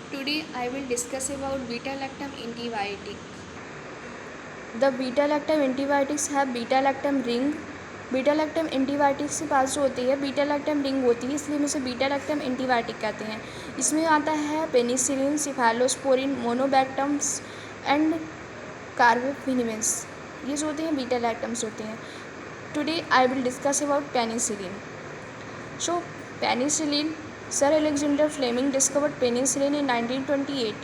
Today I will discuss about beta-lactam antibiotic. The beta-lactam antibiotics have beta-lactam ring. Beta-lactam antibiotics के पास जो होती है beta-lactam ring होती है, इसलिए हम इसे बीटा-लैक्टम एंटीबायोटिक कहते हैं। इसमें आता है penicillin, cephalosporin, monobactams and carbapenems. ये जो होते हैं बीटा-लैक्टम्स होते हैं। Today I will discuss about penicillin. So penicillin, sir Alexander Fleming discovered penicillin in 1928।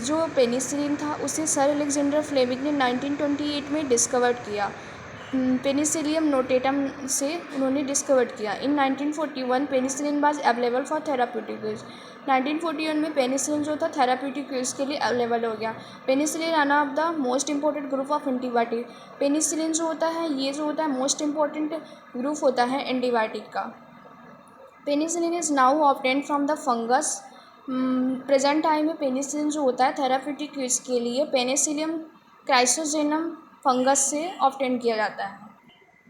जो पेनिसिलिन था उसे सर अलेक्जेंडर फ्लेमिंग ने 1928 में डिस्कवर्ड किया। पेनिसिलियम नोटेटम से उन्होंने डिस्कवर्ड किया। इन 1941 penicillin was available for therapeutic use. 1941 में पेनिसिलिन जो था थेराप्यूटिक यूज के लिए अवेलेबल हो गया। Penicillin one of the most important group of antibiotic. Penicillin जो होता है ये जो होता है मोस्ट इंपॉर्टेंट ग्रुप होता है एंटीबायोटिक का। Penicillin is now obtained from the fungus. Present time में पेनिसिलिन जो होता है थेराप्यूटिक यूज के लिए पेनिसिलियम क्राइसोजेनम फंगस से ऑब्टेन किया जाता है।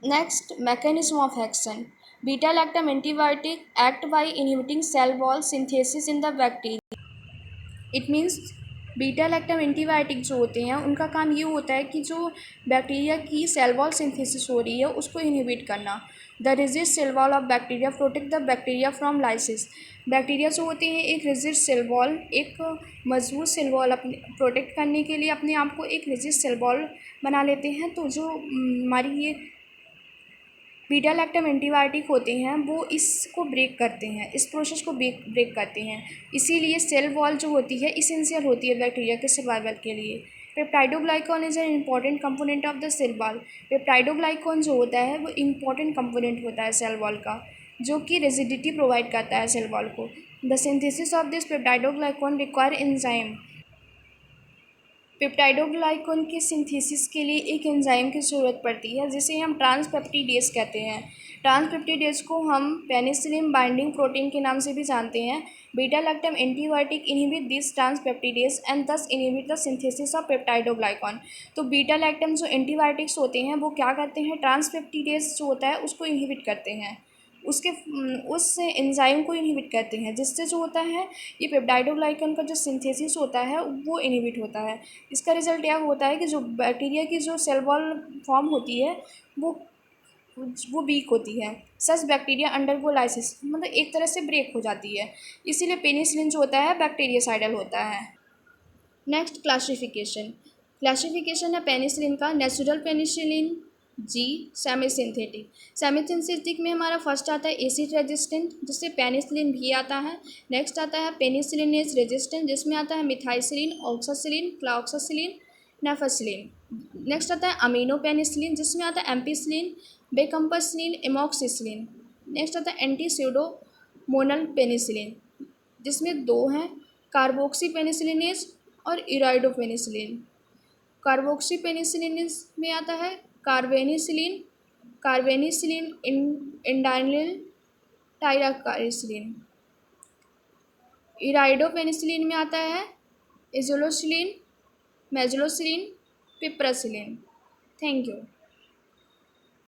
Next, mechanism of action. Beta lactam antibiotic act by inhibiting cell wall synthesis in the bacteria. It means beta lactam antibiotic जो होते हैं उनका काम ये होता है कि जो बैक्टीरिया की सेल वॉल सिंथेसिस हो रही है उसको इनहिबिट करना। The rigid cell wall of bacteria protect the bacteria from lysis. Bacteria जो होते हैं एक रिजिड सेल वॉल, एक मजबूत सेल वॉल अपने प्रोटेक्ट करने के लिए अपने आप को एक रिजिड सेल वॉल बना लेते हैं। तो जो हमारी ये बीटा-लैक्टम एंटीबायोटिक होते हैं वो इसको ब्रेक करते हैं, इस प्रोसेस को ब्रेक करते हैं। इसीलिए सेल वॉल जो होती है इसेंशियल होती है बैक्टीरिया के सर्वाइवल के लिए। Peptidoglycan is an important component of the cell wall. Peptidoglycan जो होता है वो इम्पॉर्टेंट कंपोनेंट होता है सेल वॉल का, जो कि रिजिडिटी प्रोवाइड करता है सेल वॉल को। The synthesis of this peptidoglycan require enzyme. Peptidoglycan के सिंथेसिस के लिए एक एंजाइम की ज़रूरत पड़ती है जिसे हम ट्रांसपेप्टिडेज कहते हैं। ट्रांसपेप्टिडेज को हम पेनिसिलिन बाइंडिंग प्रोटीन के नाम से भी जानते हैं। Beta lactam antibiotic inhibit this transpeptidase and thus inhibit the synthesis of peptidoglycan. तो बीटा-लैक्टम जो एंटीबायोटिक्स होते हैं वो क्या करते हैं, ट्रांसपेप्टिडेज जो होता है उसको इनहिबिट करते हैं, उसके उस एंजाइम को इनहिबिट करते हैं, जिससे जो होता है ये पेप्टाइडोग्लाइकन का जो सिंथेसिस होता है वो इनहिबिट होता है। इसका रिजल्ट यह होता है कि जो बैक्टीरिया की जो सेल वॉल फॉर्म होती है वो वीक होती है। सच बैक्टीरिया अंडरगो लाइसिस, मतलब एक तरह से ब्रेक हो जाती है। इसीलिए पेनिसिलिन जो होता है बैक्टीरियासाइडल होता है। नेक्स्ट, क्लासिफिकेशन है पेनिसिलिन का। नेचुरल पेनिसिलिन, जी, सेमी सिंथेटिक। सेमी सिंथेटिक में हमारा फर्स्ट आता है एसिड रेजिस्टेंट, जिससे पेनिसिलिन भी आता है। नेक्स्ट आता है पेनिसिलिनेज रेजिस्टेंट, जिसमें आता है मिथाइसिलिन, ऑक्सासिलिन, क्लाऑक्सासिलिन, नेफासिलिन। नेक्स्ट आता है अमीनो पेनिसिलिन, जिसमें आता है एम्पिसिलिन, बेकम्पसिलिन, एमॉक्सिसिलिन। नेक्स्ट आता है एंटी स्यूडोमोनल पेनिसिलिन, जिसमें दो हैं, कार्बोक्सी पेनिसिलिनेज और इराइडोपेनिसिलिन। कार्बोक्सी पेनिसिलिनेज में आता है कार्बेनिसिलिन, कार्बेनिसिलिन, इंडाइलिन, टाइराकारिसिलिन। इराइडोपेनिसिलिन में आता है azlocillin, mezlocillin, piperacillin. Thank you.